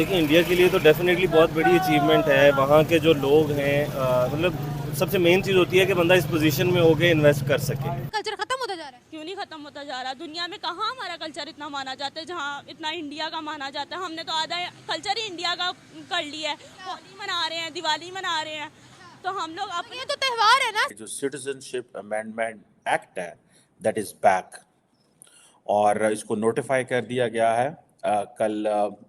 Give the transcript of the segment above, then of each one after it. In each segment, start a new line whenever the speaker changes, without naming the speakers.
देखिए इंडिया के लिए तो डेफिनेटली बहुत बड़ी अचीवमेंट है। वहाँ के जो लोग हैं मतलब सबसे मेन चीज़ होती है कि बंदा इस पोजीशन में होके इन्वेस्ट कर सके।
कल्चर खत्म होता जा रहा है।
क्यों नहीं खत्म होता जा रहा? दुनिया में कहाँ हमारा कल्चर इतना माना जाता है जहाँ इतना इंडिया का माना जाता है। हमने तो आधा कल्चर ही इंडिया का कर लिया है। होली मना रहे हैं, दिवाली मना रहे हैं, तो हम लोग अपने
ये तो त्योहार है ना।
जो सिटीजनशिप अमेंडमेंट एक्ट है दैट इज बैक, और इसको नोटिफाई कर दिया गया है। कल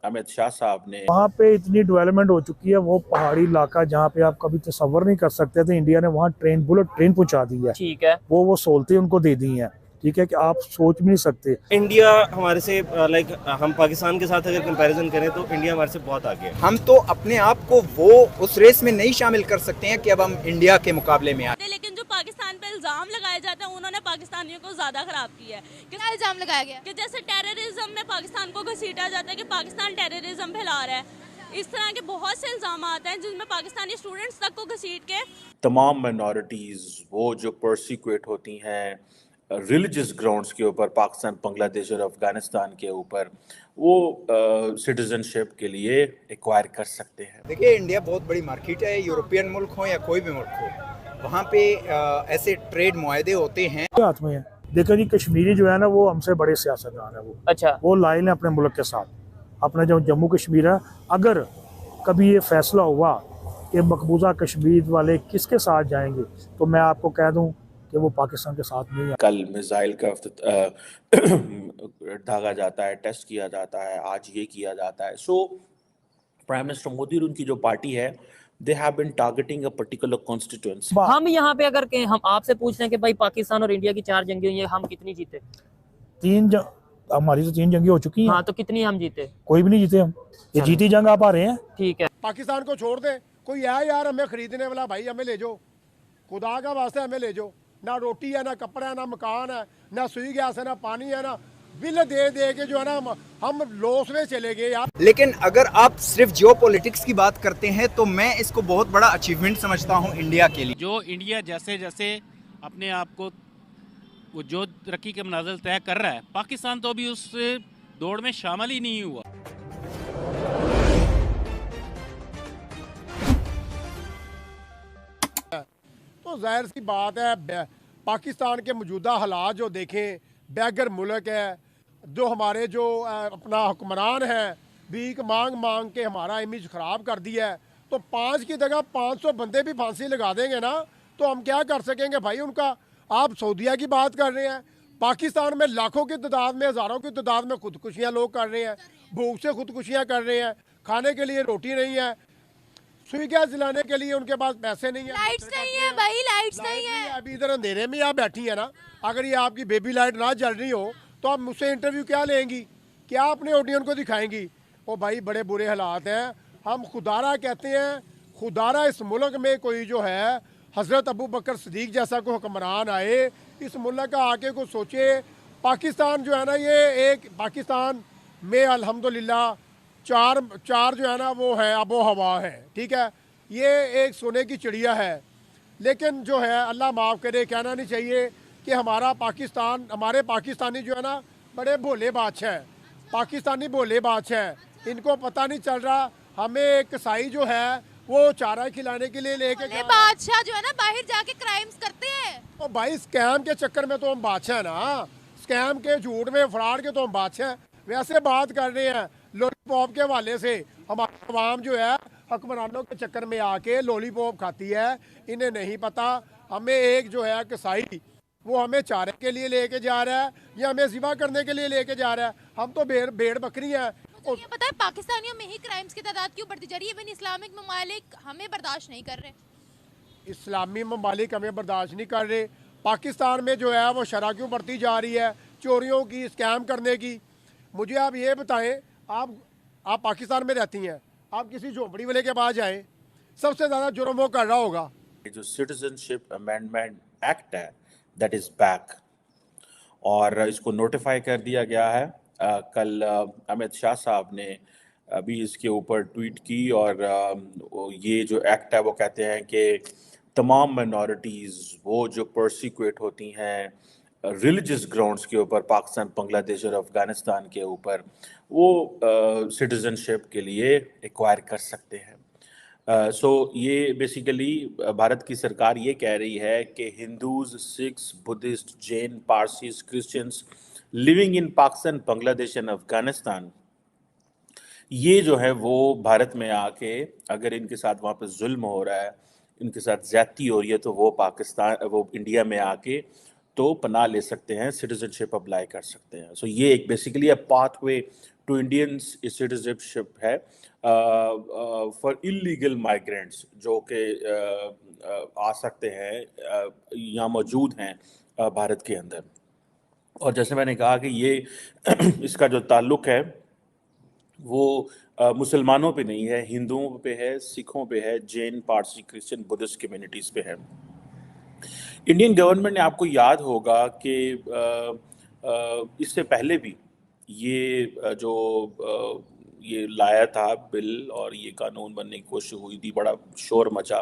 अमित शाह साहब ने
वहाँ पे इतनी डेवलपमेंट हो चुकी है, वो पहाड़ी इलाका जहाँ पे आप कभी तसव्वुर नहीं कर सकते थे, इंडिया ने वहाँ बुलेट ट्रेन पहुँचा दी है।
ठीक है,
वो सहूलतें उनको दे दी हैं, ठीक है, कि आप सोच भी नहीं सकते।
इंडिया हमारे से लाइक हम पाकिस्तान के साथ अगर कंपैरिजन करें तो इंडिया हमारे से बहुत आगे है।
हम तो अपने आप को वो उस रेस में नहीं शामिल कर सकते हैं कि अब हम इंडिया के मुकाबले में आए।
लेकिन जो पाकिस्तान पे इल्जाम लगाए जाते हैं उन्होंने पाकिस्तानियों को ज्यादा खराब किया है।
क्या इल्जाम लगाया गया?
कि जैसे टेररिज्म में पाकिस्तान को घसीटा जाता है कि पाकिस्तान टेररिज्म फैला रहा है। इस तरह के बहुत से इल्जाम आते हैं जिनमें पाकिस्तानी स्टूडेंट्स तक को घसीट के
तमाम माइनॉरिटीज वो जो परसिक्यूट होती हैं रिलीजियस ग्राउंड्स के ऊपर, पाकिस्तान, बांग्लादेश और अफगानिस्तान के ऊपर, वो सिटीजनशिप के लिए एक्वायर कर सकते हैं।
देखिए इंडिया बहुत बड़ी मार्केट है, यूरोपियन मुल्क हो या कोई भी मुल्क हो, वहाँ पे ऐसे ट्रेड मुआहदे होते हैं।
हाथ में है, देखो जी, कश्मीरी जो है ना वो हमसे बड़े सियासतदान है।
अच्छा,
वो लाइन है अपने मुल्क के साथ। अपना जो जम्मू कश्मीर है, अगर कभी ये फैसला हुआ कि मकबूजा कश्मीर वाले किसके साथ जाएंगे, तो मैं आपको कह दूं कि वो पाकिस्तान के साथ नहीं है।
कल मिसाइल का दागा जाता है, टेस्ट किया जाता है, आज ये किया जाता है। सो प्राइम मिनिस्टर मोदी और उनकी जो पार्टी है, they have been targeting a particular constituency.
हम यहाँ पे अगर हम आपसे पूछ रहे हैं कि भाई पाकिस्तान और इंडिया की 4 जंगें हुई हैं, हम कितनी जीते?
हमारी तो 3 जंगें हो चुकी हैं।
हाँ, तो कितनी हम जीते?
कोई भी नहीं जीते हम। ये जीती जंग आप आ रहे हैं।
ठीक है,
पाकिस्तान को छोड़ दे, कोई है यार हमें खरीदने वाला, भाई हमें ले जाओ, खुदा का वास्ते हमें ले जाओ। ना रोटी है, ना कपड़ा है, ना मकान है, ना सुई गैस है, ना पानी है, ना बिल दे दे के जो है ना हम लॉस में चले गए यार।
लेकिन अगर आप सिर्फ जियो पॉलिटिक्स की बात करते हैं तो मैं इसको बहुत बड़ा अचीवमेंट समझता हूँ इंडिया के लिए।
जो इंडिया जैसे जैसे अपने आप को वो जो तरक्की के मनाजिल तय कर रहा है, पाकिस्तान तो अभी उस दौड़ में शामिल ही नहीं हुआ।
तो जाहिर सी बात है, पाकिस्तान के मौजूदा हालात जो देखें, बैगर मुल्क है, जो हमारे जो अपना हुक्मरान है, भीख मांग मांग के हमारा इमेज ख़राब कर दिया है। तो 5 की जगह 500 बंदे भी फांसी लगा देंगे ना, तो हम क्या कर सकेंगे भाई उनका। आप सऊदीया की बात कर रहे हैं, पाकिस्तान में लाखों की तादाद में, हज़ारों की तादाद में खुदकुशियाँ लोग कर रहे हैं, भूख से खुदकुशियाँ कर रहे हैं, खाने के लिए रोटी नहीं है, सुई गैस जलाने के लिए उनके पास पैसे नहीं है,
लाइट्स नहीं है भाई, लाइट्स नहीं है।
अभी इधर अंधेरे में आप बैठी है ना, अगर ये आपकी बेबी लाइट ना जल रही हो तो आप मुझसे इंटरव्यू क्या लेंगी, क्या अपने ऑडियंस को दिखाएंगी? ओ भाई बड़े बुरे हालात हैं। हम खुदारा कहते हैं, खुदारा इस मुल्क में कोई जो है हज़रत अबू बकर सिद्दीक जैसा कोई हुक्मरान आए, इस मुल्क का आके को सोचे। पाकिस्तान जो है ना, ये एक पाकिस्तान में अल्हम्दुलिल्लाह चार जो है ना वो है आबो हवा है, ठीक है, ये एक सोने की चिड़िया है। लेकिन जो है अल्लाह माफ़ करे, कहना नहीं चाहिए कि हमारा पाकिस्तान, हमारे पाकिस्तानी जो है ना बड़े भोले बादशाह हैं, पाकिस्तानी भोले बादशाह हैं, इनको पता नहीं चल रहा। हमें एक कसाई जो है वो चारा खिलाने के लिए लेके
बादशाह जो है ना बाहर जाके क्राइम्स करते हैं।
और भाई स्कैम के चक्कर में तो हम बादशाह ना, स्कैम के झूठ में फ्रॉड के तो हम बादशाह। वैसे बात कर रहे हैं लॉलीपॉप के हवाले से, हमारी आवाम जो है हुक्मरानों के चक्कर में आके लॉलीपॉप खाती है, इन्हें नहीं पता। हमें एक जो है कसाई वो हमें चारे के लिए लेके जा रहा है या हमें ज़िबा करने के लिए लेके जा रहा है। हम तो भेड़ बकरी हैं।
मुझे ये पता है पाकिस्तानियों में ही क्राइम्स की तादाद क्यों बढ़ती जा रही है? इवन इस्लामिक ममालिक हमें बर्दाश्त नहीं कर रहे।
इस्लामी ममालिक हमें बर्दाश्त नहीं कर रहे। पाकिस्तान में जो है वो शरह क्यों बढ़ती जा रही है, चोरियों की, स्कैम करने की। मुझे आप ये बताएं, आप पाकिस्तान में रहती हैं, आप किसी झोंपड़ी वाले के पास जाएं, सबसे ज़्यादा जुर्म वो कर रहा होगा।
जो सिटीजनशिप अमेंडमेंट एक्ट है दैट इज बैक, और इसको नोटिफाई कर दिया गया है। कल अमित शाह साहब ने अभी इसके ऊपर ट्वीट की, और ये जो एक्ट है वो कहते हैं कि तमाम माइनॉरिटीज़ वो जो परसिक्यूट होती हैं रिलीजियस ग्राउंड्स के ऊपर पाकिस्तान, बांग्लादेश और अफ़गानिस्तान के ऊपर वो सिटीज़नशिप के लिए एक्वायर कर सकते हैं। सो ये बेसिकली भारत की सरकार ये कह रही है कि Hindus, Sikhs, Buddhist, Jain, Parsis, Christians living in Pakistan, Bangladesh and Afghanistan, ये जो है वो भारत में आके अगर इनके साथ वहाँ पे जुल्म हो रहा है, इनके साथ ज़्यादती हो रही है, तो वो इंडिया में आके तो पनाह ले सकते हैं, सिटीजनशिप अप्लाई कर सकते हैं। सो ये एक basically a pathway to Indian citizenship है फॉर इलीगल माइग्रेंट्स जो कि आ सकते हैं, यहाँ मौजूद हैं भारत के अंदर। और जैसे मैंने कहा कि ये इसका जो ताल्लुक़ है वो मुसलमानों पे नहीं है, हिंदुओं पे है, सिखों पे है, Jain, Parsi, Christian, Buddhist communities पे है। इंडियन गवर्नमेंट ने, आपको याद होगा कि इससे पहले भी ये ये लाया था बिल और ये कानून बनने की कोशिश हुई थी, बड़ा शोर मचा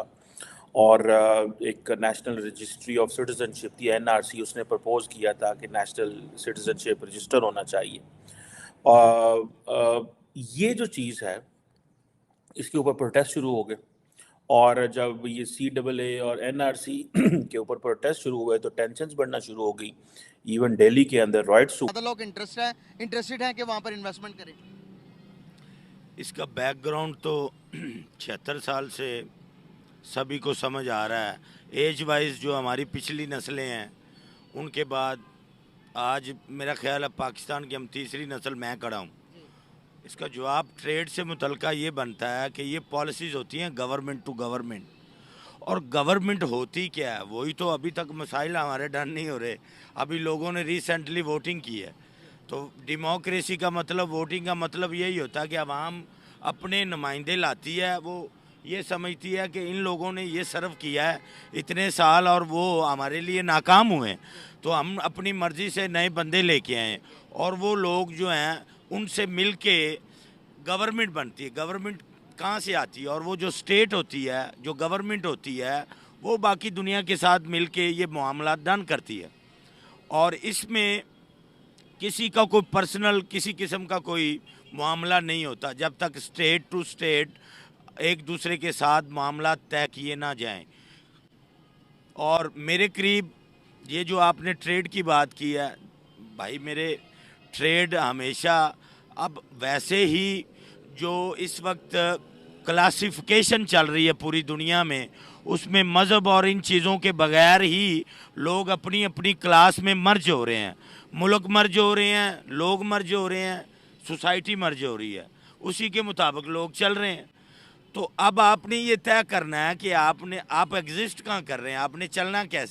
और एक नेशनल रजिस्ट्री ऑफ सिटीजनशिप थी NRC, उसने प्रपोज किया था कि नेशनल सिटीजनशिप रजिस्टर होना चाहिए। ये जो चीज़ है इसके ऊपर प्रोटेस्ट शुरू हो गए और जब ये CAA और NRC के ऊपर प्रोटेस्ट शुरू हुए तो टेंशन्स बढ़ना शुरू हो गई। इवन दिल्ली के अंदर राइट्स
ज़्यादा लोग इंटरेस्टेड हैं कि वहाँ पर इन्वेस्टमेंट करें।
इसका बैकग्राउंड तो 76 साल से सभी को समझ आ रहा है। एज वाइज जो हमारी पिछली नस्लें हैं उनके बाद आज मेरा ख्याल है पाकिस्तान की हम तीसरी नस्ल मैं खड़ा हूँ। इसका जवाब ट्रेड से मुतल्लिका ये बनता है कि ये पॉलिसीज़ होती हैं गवर्नमेंट टू गवर्नमेंट, और गवर्नमेंट होती क्या है वही तो अभी तक मसाइल हमारे डन नहीं हो रहे। अभी लोगों ने रिसेंटली वोटिंग की है, तो डेमोक्रेसी का मतलब, वोटिंग का मतलब यही होता है कि अवाम अपने नुमाइंदे लाती है, वो ये समझती है कि इन लोगों ने ये सर्व किया है इतने साल और वो हमारे लिए नाकाम हुए, तो हम अपनी मर्ज़ी से नए बंदे लेके आए और वो लोग जो हैं उनसे मिल के गवर्नमेंट बनती है। गवर्नमेंट कहाँ से आती है? और वो जो स्टेट होती है, जो गवर्नमेंट होती है, वो बाकी दुनिया के साथ मिल के ये मामला डन करती है और इसमें किसी का कोई पर्सनल किसी किस्म का कोई मामला नहीं होता जब तक स्टेट टू स्टेट एक दूसरे के साथ मामला तय किए ना जाएं। और मेरे करीब ये जो आपने ट्रेड की बात की है, भाई मेरे ट्रेड हमेशा, अब वैसे ही जो इस वक्त क्लासिफिकेशन चल रही है पूरी दुनिया में, उसमें मज़हब और इन चीज़ों के बगैर ही लोग अपनी अपनी क्लास में मर्ज हो रहे हैं, मुल्क मर्ज हो रहे हैं, लोग मर्ज हो रहे हैं, सोसाइटी मर्ज हो रही है, उसी के मुताबिक लोग चल रहे हैं। तो अब आपने ये तय करना है कि आप एग्जिस्ट कहाँ कर रहे हैं, आपने चलना कैसे।